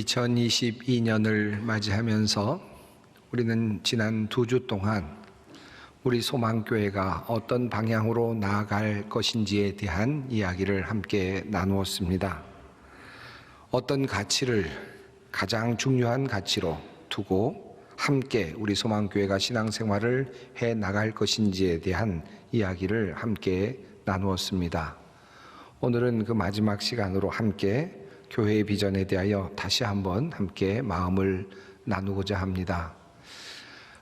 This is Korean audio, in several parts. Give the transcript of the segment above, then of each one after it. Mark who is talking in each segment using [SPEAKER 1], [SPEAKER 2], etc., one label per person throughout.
[SPEAKER 1] 2022년을 맞이하면서 우리는 지난 2주 동안 우리 소망교회가 어떤 방향으로 나아갈 것인지에 대한 이야기를 함께 나누었습니다. 어떤 가치를 가장 중요한 가치로 두고 함께 우리 소망교회가 신앙생활을 해 나갈 것인지에 대한 이야기를 함께 나누었습니다. 오늘은 그 마지막 시간으로 함께 교회의 비전에 대하여 다시 한번 함께 마음을 나누고자 합니다.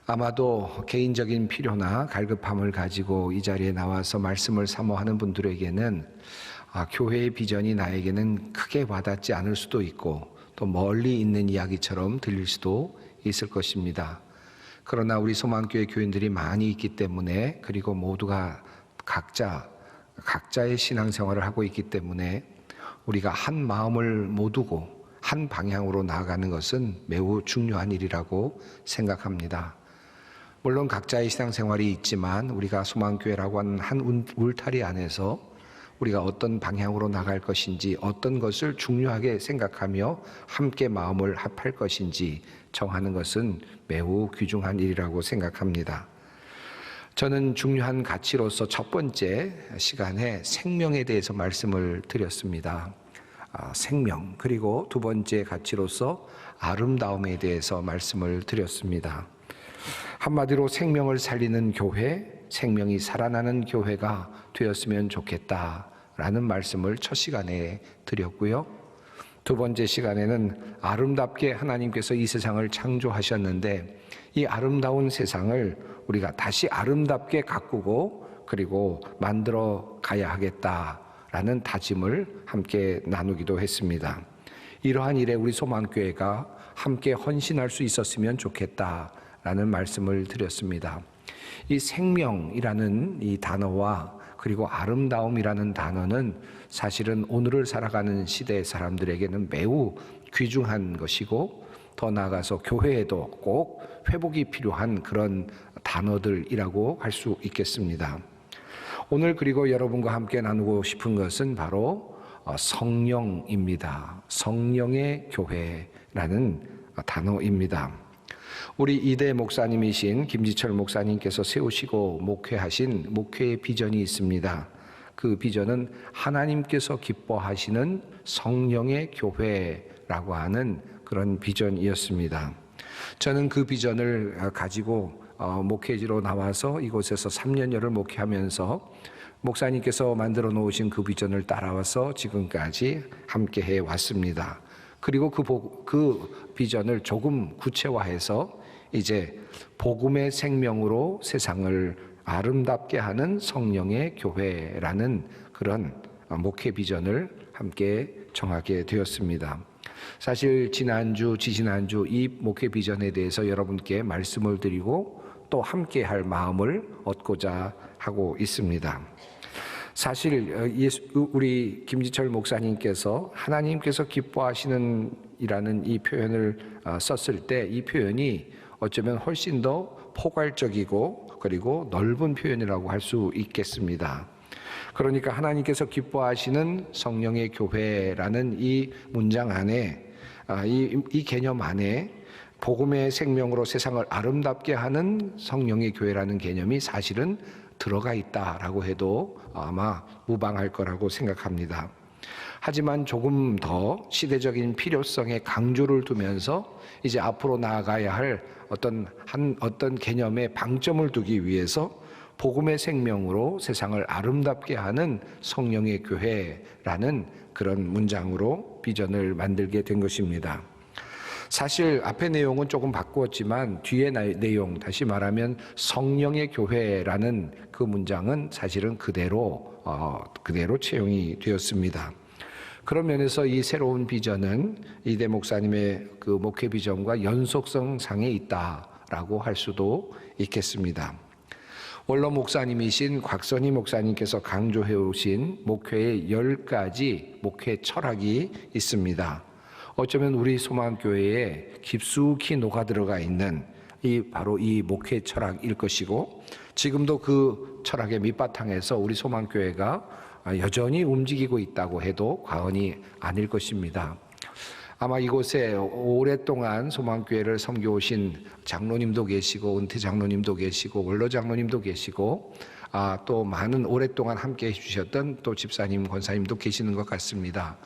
[SPEAKER 1] 아마도 개인적인 필요나 갈급함을 가지고 이 자리에 나와서 말씀을 사모하는 분들에게는 교회의 비전이 나에게는 크게 와닿지 않을 수도 있고 또 멀리 있는 이야기처럼 들릴 수도 있을 것입니다. 그러나 우리 소망교회 교인들이 많이 있기 때문에, 그리고 모두가 각자의 신앙생활을 하고 있기 때문에 우리가 한 마음을 모두고 한 방향으로 나아가는 것은 매우 중요한 일이라고 생각합니다. 물론 각자의 신앙생활이 있지만 우리가 소망교회라고 하는 한 울타리 안에서 우리가 어떤 방향으로 나갈 것인지, 어떤 것을 중요하게 생각하며 함께 마음을 합할 것인지 정하는 것은 매우 귀중한 일이라고 생각합니다. 저는 중요한 가치로서 첫 번째 시간에 생명에 대해서 말씀을 드렸습니다. 생명, 그리고 두 번째 가치로서 아름다움에 대해서 말씀을 드렸습니다. 한마디로 생명을 살리는 교회, 생명이 살아나는 교회가 되었으면 좋겠다라는 말씀을 첫 시간에 드렸고요. 두 번째 시간에는 아름답게 하나님께서 이 세상을 창조하셨는데 이 아름다운 세상을 우리가 다시 아름답게 가꾸고 그리고 만들어 가야 하겠다라는 다짐을 함께 나누기도 했습니다. 이러한 일에 우리 소망교회가 함께 헌신할 수 있었으면 좋겠다라는 말씀을 드렸습니다. 이 생명이라는 이 단어와 그리고 아름다움이라는 단어는 사실은 오늘을 살아가는 시대의 사람들에게는 매우 귀중한 것이고, 더 나아가서 교회에도 꼭 회복이 필요한 그런 단어들이라고 할 수 있겠습니다. 오늘 그리고 여러분과 함께 나누고 싶은 것은 바로 성령입니다. 성령의 교회라는 단어입니다. 우리 이대 목사님이신 김지철 목사님께서 세우시고 목회하신 목회의 비전이 있습니다. 그 비전은 하나님께서 기뻐하시는 성령의 교회라고 하는 그런 비전이었습니다. 저는 그 비전을 가지고 목회지로 나와서 이곳에서 3년여를 목회하면서 목사님께서 만들어 놓으신 그 비전을 따라와서 지금까지 함께 해 왔습니다. 그리고 그 비전을 조금 구체화해서 이제 복음의 생명으로 세상을 아름답게 하는 성령의 교회라는 그런 목회 비전을 함께 정하게 되었습니다. 사실 지난주, 지지난주 이 목회 비전에 대해서 여러분께 말씀을 드리고 또 함께 할 마음을 얻고자 하고 있습니다. 사실 우리 김지철 목사님께서 하나님께서 기뻐하시는 이라는 이 표현을 썼을 때 이 표현이 어쩌면 훨씬 더 포괄적이고 그리고 넓은 표현이라고 할 수 있겠습니다. 그러니까 하나님께서 기뻐하시는 성령의 교회라는 이 문장 안에, 이 개념 안에 복음의 생명으로 세상을 아름답게 하는 성령의 교회라는 개념이 사실은 들어가 있다라고 해도 아마 무방할 거라고 생각합니다. 하지만 조금 더 시대적인 필요성에 강조를 두면서 이제 앞으로 나아가야 할 어떤 개념에 방점을 두기 위해서 복음의 생명으로 세상을 아름답게 하는 성령의 교회라는 그런 문장으로 비전을 만들게 된 것입니다. 사실 앞의 내용은 조금 바꾸었지만 뒤의 내용, 다시 말하면 성령의 교회라는 그 문장은 사실은 그대로 채용이 되었습니다. 그런 면에서 이 새로운 비전은 이대 목사님의 그 목회 비전과 연속성상에 있다라고 할 수도 있겠습니다. 원로 목사님이신 곽선희 목사님께서 강조해 오신 목회의 10가지 목회 철학이 있습니다. 어쩌면 우리 소망교회에 깊숙이 녹아들어가 있는 바로 이 목회 철학일 것이고, 지금도 그 철학의 밑바탕에서 우리 소망교회가 여전히 움직이고 있다고 해도 과언이 아닐 것입니다. 아마 이곳에 오랫동안 소망교회를 섬겨오신 장로님도 계시고 은퇴 장로님도 계시고 원로 장로님도 계시고 또 많은 오랫동안 함께 해주셨던 또 집사님, 권사님도 계시는 것 같습니다.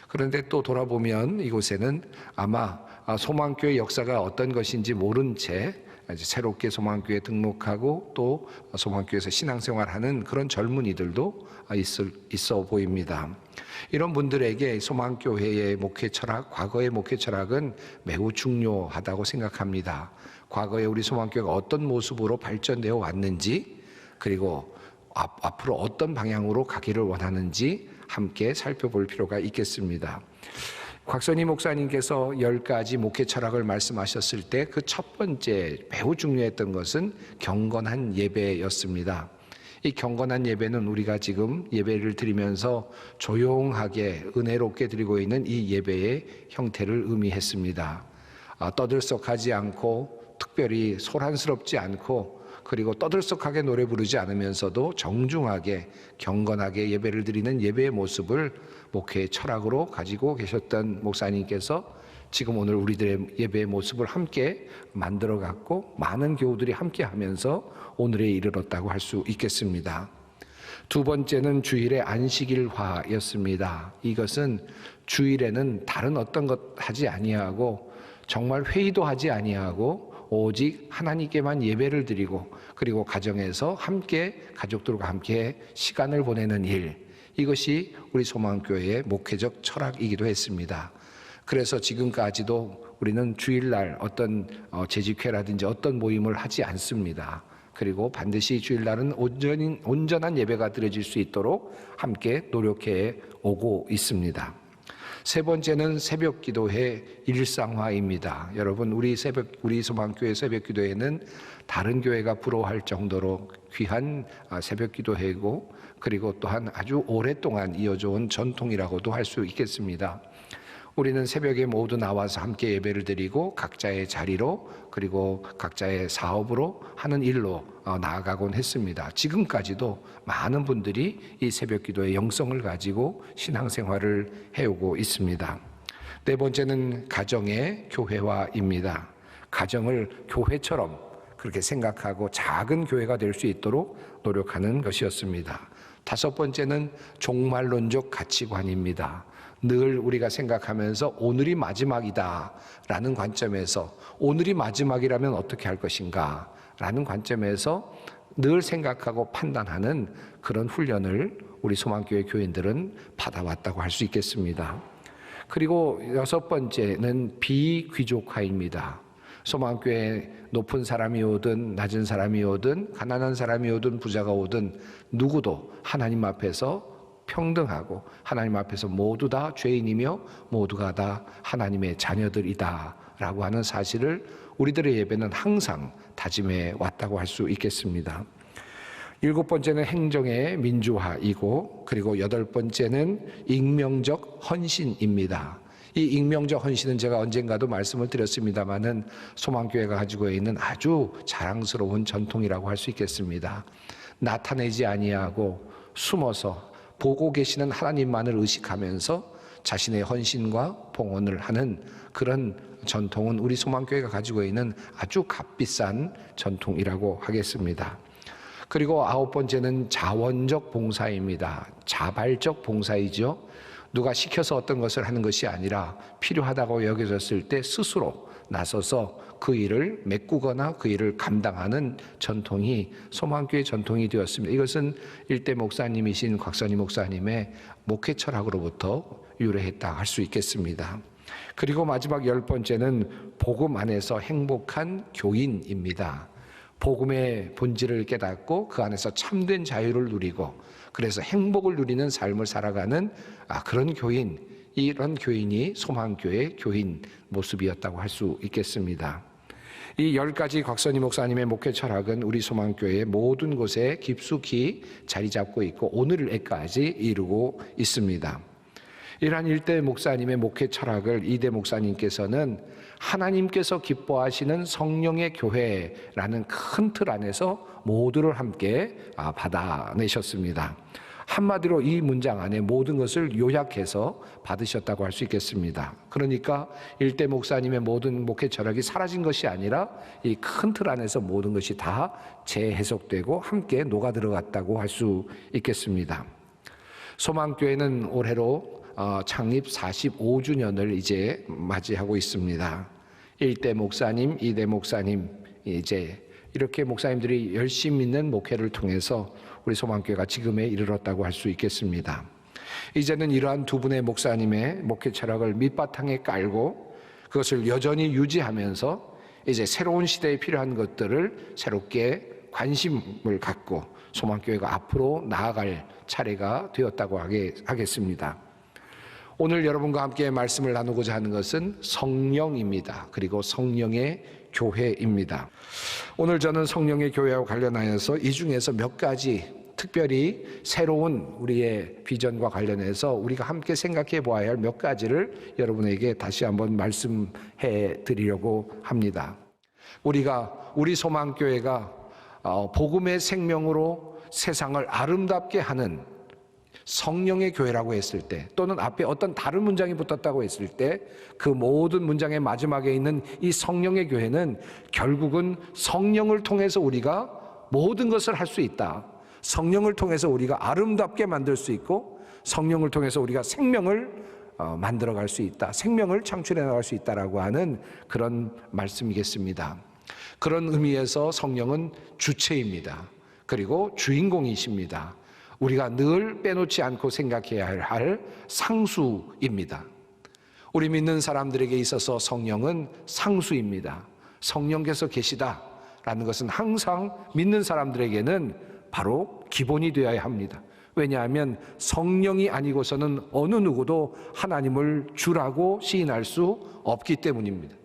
[SPEAKER 1] 그런데 또 돌아보면 이곳에는 아마 소망교회 역사가 어떤 것인지 모른 채 새롭게 소망교회에 등록하고 또 소망교회에서 신앙생활하는 그런 젊은이들도 있어 보입니다. 이런 분들에게 소망교회의 목회 철학, 과거의 목회 철학은 매우 중요하다고 생각합니다. 과거에 우리 소망교회가 어떤 모습으로 발전되어 왔는지, 그리고 앞으로 어떤 방향으로 가기를 원하는지 함께 살펴볼 필요가 있겠습니다. 곽선희 목사님께서 10가지 목회 철학을 말씀하셨을 때 그 첫 번째 매우 중요했던 것은 경건한 예배였습니다. 이 경건한 예배는 우리가 지금 예배를 드리면서 조용하게 은혜롭게 드리고 있는 이 예배의 형태를 의미했습니다. 떠들썩하지 않고 특별히 소란스럽지 않고 그리고 떠들썩하게 노래 부르지 않으면서도 정중하게 경건하게 예배를 드리는 예배의 모습을 목회의 철학으로 가지고 계셨던 목사님께서 지금 오늘 우리들의 예배의 모습을 함께 만들어 갖고 많은 교우들이 함께 하면서 오늘에 이르렀다고 할 수 있겠습니다. 두 번째는 주일의 안식일화였습니다. 이것은 주일에는 다른 어떤 것 하지 아니하고 정말 회의도 하지 아니하고 오직 하나님께만 예배를 드리고 그리고 가정에서 함께 가족들과 함께 시간을 보내는 일, 이것이 우리 소망교회의 목회적 철학이기도 했습니다. 그래서 지금까지도 우리는 주일날 어떤 재직회라든지 어떤 모임을 하지 않습니다. 그리고 반드시 주일날은 온전한 예배가 드려질 수 있도록 함께 노력해 오고 있습니다. 세 번째는 새벽 기도회 일상화입니다. 여러분, 우리 소망교회 새벽 기도회는 다른 교회가 부러워할 정도로 귀한 새벽 기도회이고 그리고 또한 아주 오랫동안 이어져 온 전통이라고도 할 수 있겠습니다. 우리는 새벽에 모두 나와서 함께 예배를 드리고 각자의 자리로 그리고 각자의 사업으로 하는 일로 나아가곤 했습니다. 지금까지도 많은 분들이 이 새벽 기도의 영성을 가지고 신앙생활을 해오고 있습니다. 네 번째는 가정의 교회화입니다. 가정을 교회처럼 그렇게 생각하고 작은 교회가 될 수 있도록 노력하는 것이었습니다. 다섯 번째는 종말론적 가치관입니다. 늘 우리가 생각하면서 오늘이 마지막이다 라는 관점에서 오늘이 마지막이라면 어떻게 할 것인가 라는 관점에서 늘 생각하고 판단하는 그런 훈련을 우리 소망교회 교인들은 받아왔다고 할 수 있겠습니다. 그리고 여섯 번째는 비귀족화입니다. 소망교회 높은 사람이 오든 낮은 사람이 오든 가난한 사람이 오든 부자가 오든 누구도 하나님 앞에서 평등하고 하나님 앞에서 모두 다 죄인이며 모두가 다 하나님의 자녀들이다 라고 하는 사실을 우리들의 예배는 항상 다짐해 왔다고 할 수 있겠습니다. 일곱 번째는 행정의 민주화이고 그리고 여덟 번째는 익명적 헌신입니다. 이 익명적 헌신은 제가 언젠가도 말씀을 드렸습니다마는 소망교회가 가지고 있는 아주 자랑스러운 전통이라고 할 수 있겠습니다. 나타내지 아니하고 숨어서 보고 계시는 하나님만을 의식하면서 자신의 헌신과 봉헌을 하는 그런 전통은 우리 소망교회가 가지고 있는 아주 값비싼 전통이라고 하겠습니다. 그리고 아홉 번째는 자원적 봉사입니다. 자발적 봉사이죠. 누가 시켜서 어떤 것을 하는 것이 아니라 필요하다고 여겨졌을 때 스스로 나서서 그 일을 메꾸거나 그 일을 감당하는 전통이 소망교회 전통이 되었습니다. 이것은 일대 목사님이신 곽선희 목사님의 목회 철학으로부터 유래했다 할 수 있겠습니다. 그리고 마지막 열 번째는 복음 안에서 행복한 교인입니다. 복음의 본질을 깨닫고 그 안에서 참된 자유를 누리고 그래서 행복을 누리는 삶을 살아가는 그런 교인, 이런 교인이 소망교회 교인 모습이었다고 할 수 있겠습니다. 이 10가지 곽선희 목사님의 목회 철학은 우리 소망교회의 모든 곳에 깊숙이 자리 잡고 있고 오늘에까지 이루고 있습니다. 이러한 일대 목사님의 목회 철학을 이대 목사님께서는 하나님께서 기뻐하시는 성령의 교회라는 큰 틀 안에서 모두를 함께 받아내셨습니다. 한마디로 이 문장 안에 모든 것을 요약해서 받으셨다고 할 수 있겠습니다. 그러니까 일대 목사님의 모든 목회 철학이 사라진 것이 아니라 이 큰 틀 안에서 모든 것이 다 재해석되고 함께 녹아 들어갔다고 할 수 있겠습니다. 소망교회는 올해로 창립 45주년을 이제 맞이하고 있습니다. 1대 목사님, 2대 목사님, 이제 이렇게 목사님들이 열심히 있는 목회를 통해서 우리 소망교회가 지금에 이르렀다고 할 수 있겠습니다. 이제는 이러한 두 분의 목사님의 목회 철학을 밑바탕에 깔고 그것을 여전히 유지하면서 이제 새로운 시대에 필요한 것들을 새롭게 관심을 갖고 소망교회가 앞으로 나아갈 차례가 되었다고 하겠습니다. 오늘 여러분과 함께 말씀을 나누고자 하는 것은 성령입니다. 그리고 성령의 교회입니다. 오늘 저는 성령의 교회와 관련하여서 이 중에서 몇 가지 특별히 새로운 우리의 비전과 관련해서 우리가 함께 생각해 보아야 할 몇 가지를 여러분에게 다시 한번 말씀해 드리려고 합니다. 우리 소망교회가 복음의 생명으로 세상을 아름답게 하는 성령의 교회라고 했을 때, 또는 앞에 어떤 다른 문장이 붙었다고 했을 때 그 모든 문장의 마지막에 있는 이 성령의 교회는 결국은 성령을 통해서 우리가 모든 것을 할 수 있다. 성령을 통해서 우리가 아름답게 만들 수 있고 성령을 통해서 우리가 생명을 만들어갈 수 있다. 생명을 창출해 나갈 수 있다라고 하는 그런 말씀이겠습니다. 그런 의미에서 성령은 주체입니다. 그리고 주인공이십니다. 우리가 늘 빼놓지 않고 생각해야 할 상수입니다. 우리 믿는 사람들에게 있어서 성령은 상수입니다. 성령께서 계시다라는 것은 항상 믿는 사람들에게는 바로 기본이 되어야 합니다. 왜냐하면 성령이 아니고서는 어느 누구도 하나님을 주라고 시인할 수 없기 때문입니다.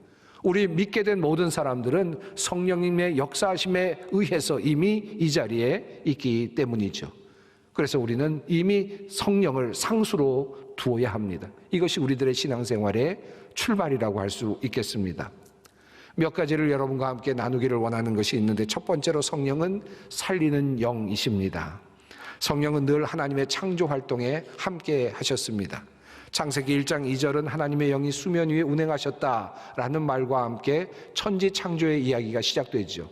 [SPEAKER 1] 우리 믿게 된 모든 사람들은 성령님의 역사하심에 의해서 이미 이 자리에 있기 때문이죠. 그래서 우리는 이미 성령을 상수로 두어야 합니다. 이것이 우리들의 신앙생활의 출발이라고 할 수 있겠습니다. 몇 가지를 여러분과 함께 나누기를 원하는 것이 있는데, 첫 번째로 성령은 살리는 영이십니다. 성령은 늘 하나님의 창조 활동에 함께 하셨습니다. 창세기 1장 2절은 하나님의 영이 수면 위에 운행하셨다라는 말과 함께 천지 창조의 이야기가 시작되죠.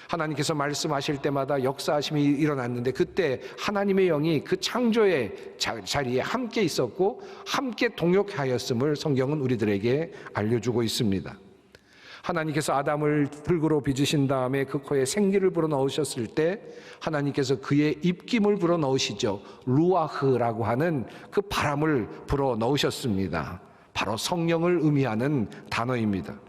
[SPEAKER 1] 하나님께서 말씀하실 때마다 역사하심이 일어났는데 그때 하나님의 영이 그 창조의 자리에 함께 있었고 함께 동역하였음을 성경은 우리들에게 알려주고 있습니다. 하나님께서 아담을 흙으로 빚으신 다음에 그 코에 생기를 불어넣으셨을 때 하나님께서 그의 입김을 불어넣으시죠. 루아흐라고 하는 그 바람을 불어넣으셨습니다. 바로 성령을 의미하는 단어입니다.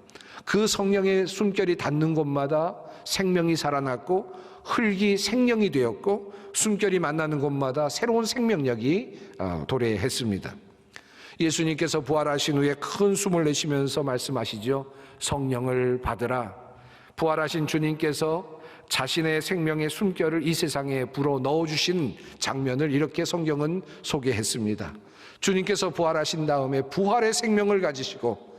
[SPEAKER 1] 그 성령의 숨결이 닿는 곳마다 생명이 살아났고 흙이 생명이 되었고 숨결이 만나는 곳마다 새로운 생명력이 도래했습니다. 예수님께서 부활하신 후에 큰 숨을 내쉬면서 말씀하시죠. 성령을 받으라. 부활하신 주님께서 자신의 생명의 숨결을 이 세상에 불어 넣어주신 장면을 이렇게 성경은 소개했습니다. 주님께서 부활하신 다음에 부활의 생명을 가지시고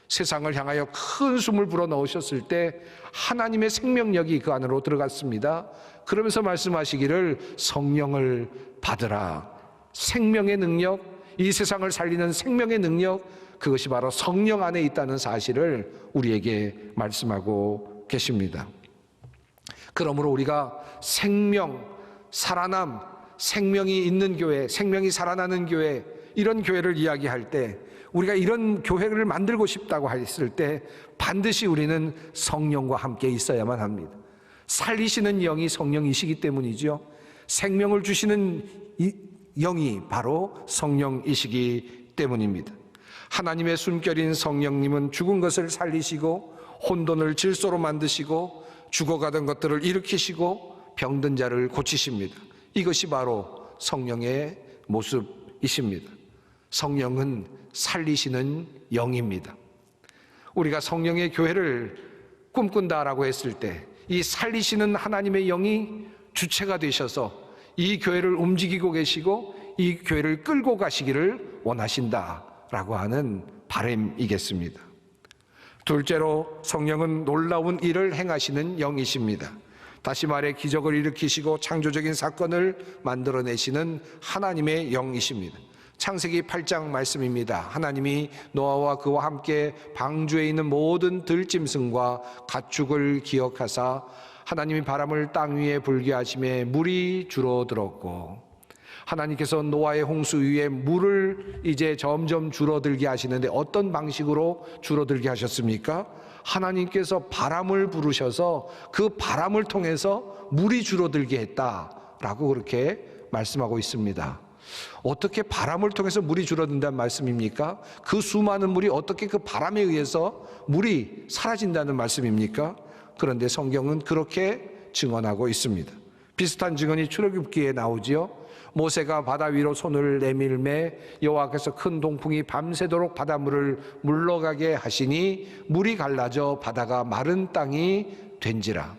[SPEAKER 1] 세상을 향하여 큰 숨을 불어넣으셨을 때 하나님의 생명력이 그 안으로 들어갔습니다. 그러면서 말씀하시기를 성령을 받으라. 생명의 능력, 이 세상을 살리는 생명의 능력, 그것이 바로 성령 안에 있다는 사실을 우리에게 말씀하고 계십니다. 그러므로 우리가 생명, 살아남, 생명이 있는 교회, 생명이 살아나는 교회, 이런 교회를 이야기할 때, 우리가 이런 교회를 만들고 싶다고 했을 때 반드시 우리는 성령과 함께 있어야만 합니다. 살리시는 영이 성령이시기 때문이죠. 생명을 주시는 영이 바로 성령이시기 때문입니다. 하나님의 숨결인 성령님은 죽은 것을 살리시고 혼돈을 질소로 만드시고 죽어가던 것들을 일으키시고 병든 자를 고치십니다. 이것이 바로 성령의 모습이십니다. 성령은 살리시는 영입니다. 우리가 성령의 교회를 꿈꾼다라고 했을 때 이 살리시는 하나님의 영이 주체가 되셔서 이 교회를 움직이고 계시고 이 교회를 끌고 가시기를 원하신다라고 하는 바람이겠습니다. 둘째로 성령은 놀라운 일을 행하시는 영이십니다. 다시 말해 기적을 일으키시고 창조적인 사건을 만들어내시는 하나님의 영이십니다. 창세기 8장 말씀입니다. 하나님이 노아와 그와 함께 방주에 있는 모든 들짐승과 가축을 기억하사 하나님이 바람을 땅 위에 불게 하심에 물이 줄어들었고, 하나님께서 노아의 홍수 위에 물을 이제 점점 줄어들게 하시는데 어떤 방식으로 줄어들게 하셨습니까? 하나님께서 바람을 부르셔서 그 바람을 통해서 물이 줄어들게 했다라고 그렇게 말씀하고 있습니다. 어떻게 바람을 통해서 물이 줄어든다는 말씀입니까? 그 수많은 물이 어떻게 그 바람에 의해서 물이 사라진다는 말씀입니까? 그런데 성경은 그렇게 증언하고 있습니다. 비슷한 증언이 출애굽기에 나오지요. 모세가 바다 위로 손을 내밀매 여호와께서 큰 동풍이 밤새도록 바닷물을 물러가게 하시니 물이 갈라져 바다가 마른 땅이 된지라.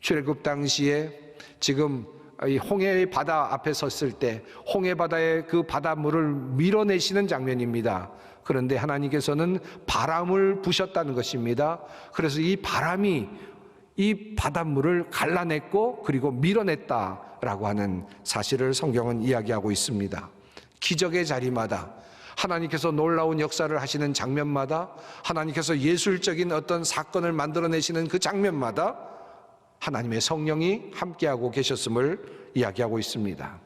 [SPEAKER 1] 출애굽 당시에 지금 이 홍해 바다 앞에 섰을 때 홍해 바다의 그 바닷물을 밀어내시는 장면입니다. 그런데 하나님께서는 바람을 부셨다는 것입니다. 그래서 이 바람이 이 바닷물을 갈라냈고 그리고 밀어냈다라고 하는 사실을 성경은 이야기하고 있습니다. 기적의 자리마다 하나님께서 놀라운 역사를 하시는 장면마다, 하나님께서 예술적인 어떤 사건을 만들어내시는 그 장면마다 하나님의 성령이 함께하고 계셨음을 이야기하고 있습니다.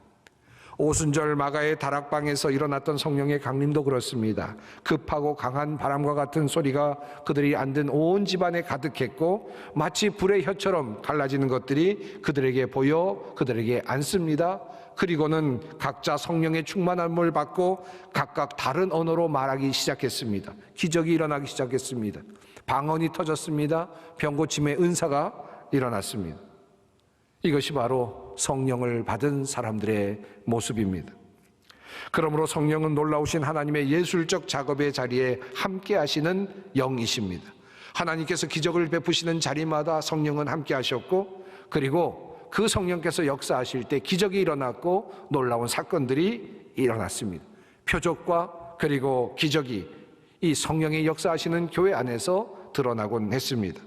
[SPEAKER 1] 오순절 마가의 다락방에서 일어났던 성령의 강림도 그렇습니다. 급하고 강한 바람과 같은 소리가 그들이 앉은 온 집안에 가득했고 마치 불의 혀처럼 갈라지는 것들이 그들에게 보여 그들에게 앉습니다. 그리고는 각자 성령의 충만함을 받고 각각 다른 언어로 말하기 시작했습니다. 기적이 일어나기 시작했습니다. 방언이 터졌습니다. 병고침의 은사가 일어났습니다. 이것이 바로 성령을 받은 사람들의 모습입니다. 그러므로 성령은 놀라우신 하나님의 예술적 작업의 자리에 함께 하시는 영이십니다. 하나님께서 기적을 베푸시는 자리마다 성령은 함께 하셨고, 그리고 그 성령께서 역사하실 때 기적이 일어났고 놀라운 사건들이 일어났습니다. 표적과 그리고 기적이 이 성령의 역사하시는 교회 안에서 드러나곤 했습니다.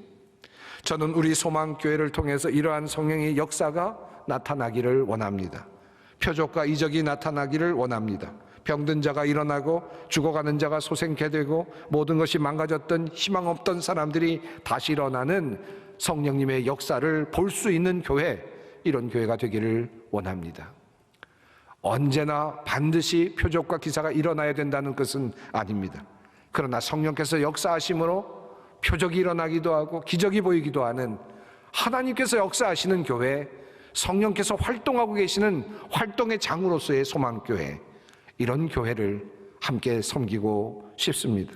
[SPEAKER 1] 저는 우리 소망교회를 통해서 이러한 성령의 역사가 나타나기를 원합니다. 표적과 이적이 나타나기를 원합니다. 병든 자가 일어나고 죽어가는 자가 소생케 되고 모든 것이 망가졌던 희망 없던 사람들이 다시 일어나는 성령님의 역사를 볼 수 있는 교회, 이런 교회가 되기를 원합니다. 언제나 반드시 표적과 기사가 일어나야 된다는 것은 아닙니다. 그러나 성령께서 역사하심으로 표적이 일어나기도 하고 기적이 보이기도 하는 하나님께서 역사하시는 교회, 성령께서 활동하고 계시는 활동의 장으로서의 소망교회, 이런 교회를 함께 섬기고 싶습니다.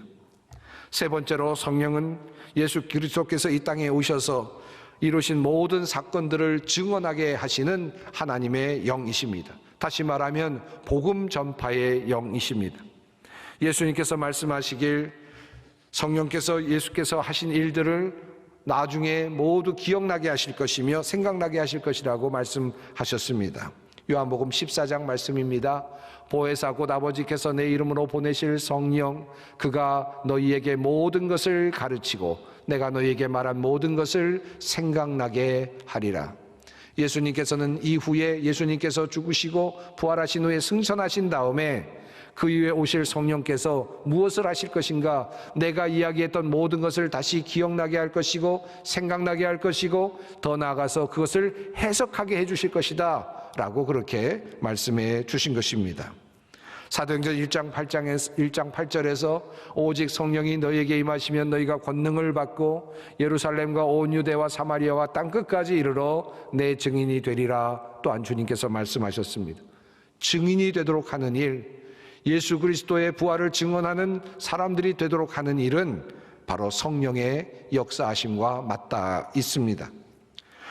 [SPEAKER 1] 세 번째로, 성령은 예수 그리스도께서 이 땅에 오셔서 이루신 모든 사건들을 증언하게 하시는 하나님의 영이십니다. 다시 말하면 복음 전파의 영이십니다. 예수님께서 말씀하시길 성령께서 예수께서 하신 일들을 나중에 모두 기억나게 하실 것이며 생각나게 하실 것이라고 말씀하셨습니다. 요한복음 14장 말씀입니다. 보혜사 곧 아버지께서 내 이름으로 보내실 성령, 그가 너희에게 모든 것을 가르치고 내가 너희에게 말한 모든 것을 생각나게 하리라. 예수님께서는 이후에 예수님께서 죽으시고 부활하신 후에 승천하신 다음에 그 이후에 오실 성령께서 무엇을 하실 것인가? 내가 이야기했던 모든 것을 다시 기억나게 할 것이고 생각나게 할 것이고 더 나아가서 그것을 해석하게 해주실 것이다 라고 그렇게 말씀해 주신 것입니다. 사도행전 1장 8절에서 오직 성령이 너희에게 임하시면 너희가 권능을 받고 예루살렘과 온 유대와 사마리아와 땅끝까지 이르러 내 증인이 되리라 또한 주님께서 말씀하셨습니다. 증인이 되도록 하는 일, 예수 그리스도의 부활을 증언하는 사람들이 되도록 하는 일은 바로 성령의 역사하심과 맞닿아 있습니다.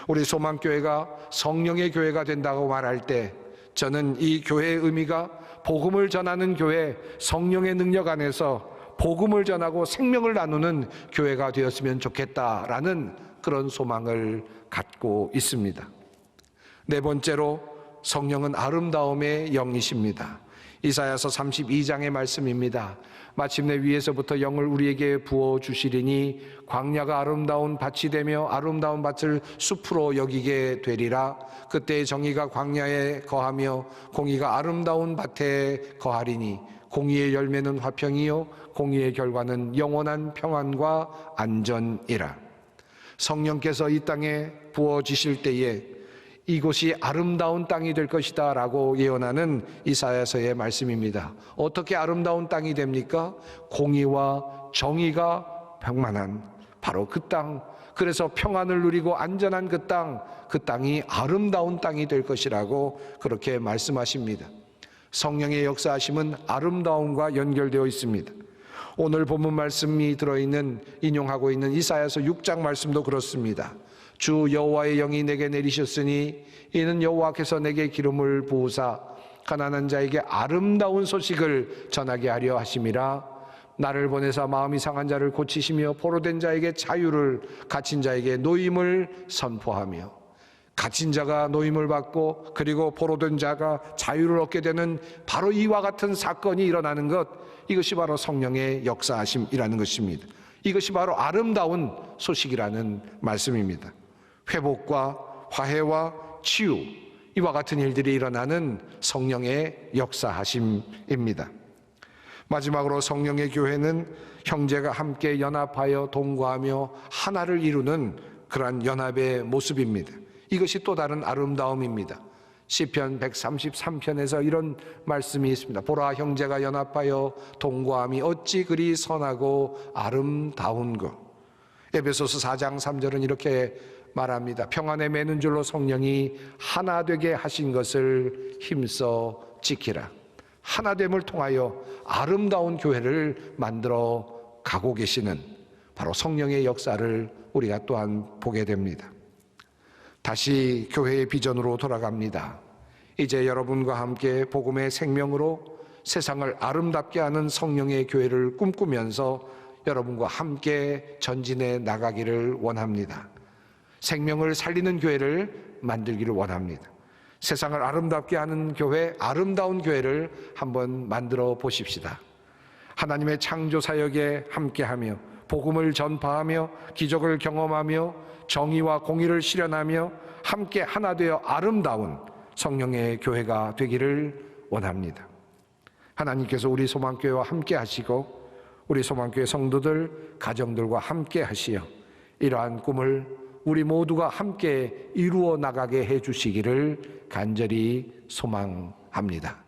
[SPEAKER 1] 우리 소망교회가 성령의 교회가 된다고 말할 때 저는 이 교회의 의미가 복음을 전하는 교회, 성령의 능력 안에서 복음을 전하고 생명을 나누는 교회가 되었으면 좋겠다라는 그런 소망을 갖고 있습니다. 네 번째로, 성령은 아름다움의 영이십니다. 이사야서 32장의 말씀입니다. 마침내 위에서부터 영을 우리에게 부어주시리니 광야가 아름다운 밭이 되며 아름다운 밭을 숲으로 여기게 되리라. 그때 정의가 광야에 거하며 공의가 아름다운 밭에 거하리니 공의의 열매는 화평이요 공의의 결과는 영원한 평안과 안전이라. 성령께서 이 땅에 부어지실 때에 이곳이 아름다운 땅이 될 것이다 라고 예언하는 이사야서의 말씀입니다. 어떻게 아름다운 땅이 됩니까? 공의와 정의가 평만한 바로 그 땅, 그래서 평안을 누리고 안전한 그 땅이 아름다운 땅이 될 것이라고 그렇게 말씀하십니다. 성령의 역사하심은 아름다움과 연결되어 있습니다. 오늘 본문 말씀이 들어있는 인용하고 있는 이사야서 6장 말씀도 그렇습니다. 주 여호와의 영이 내게 내리셨으니 이는 여호와께서 내게 기름을 부으사 가난한 자에게 아름다운 소식을 전하게 하려 하심이라. 나를 보내사 마음이 상한 자를 고치시며 포로된 자에게 자유를, 갇힌 자에게 노임을 선포하며. 갇힌 자가 노임을 받고 그리고 포로된 자가 자유를 얻게 되는 바로 이와 같은 사건이 일어나는 것, 이것이 바로 성령의 역사하심이라는 것입니다. 이것이 바로 아름다운 소식이라는 말씀입니다. 회복과 화해와 치유, 이와 같은 일들이 일어나는 성령의 역사하심입니다. 마지막으로 성령의 교회는 형제가 함께 연합하여 동거하며 하나를 이루는 그러한 연합의 모습입니다. 이것이 또 다른 아름다움입니다. 시편 133편에서 이런 말씀이 있습니다. 보라, 형제가 연합하여 동거함이 어찌 그리 선하고 아름다운고. 에베소서 4장 3절은 이렇게 말합니다. 평안에 매는 줄로 성령이 하나 되게 하신 것을 힘써 지키라. 하나됨을 통하여 아름다운 교회를 만들어 가고 계시는 바로 성령의 역사를 우리가 또한 보게 됩니다. 다시 교회의 비전으로 돌아갑니다. 이제 여러분과 함께 복음의 생명으로 세상을 아름답게 하는 성령의 교회를 꿈꾸면서 여러분과 함께 전진해 나가기를 원합니다. 생명을 살리는 교회를 만들기를 원합니다. 세상을 아름답게 하는 교회, 아름다운 교회를 한번 만들어 보십시다. 하나님의 창조 사역에 함께하며 복음을 전파하며 기적을 경험하며 정의와 공의를 실현하며 함께 하나 되어 아름다운 성령의 교회가 되기를 원합니다. 하나님께서 우리 소망교회와 함께 하시고 우리 소망교회 성도들, 가정들과 함께 하시어 이러한 꿈을 우리 모두가 함께 이루어 나가게 해 주시기를 간절히 소망합니다.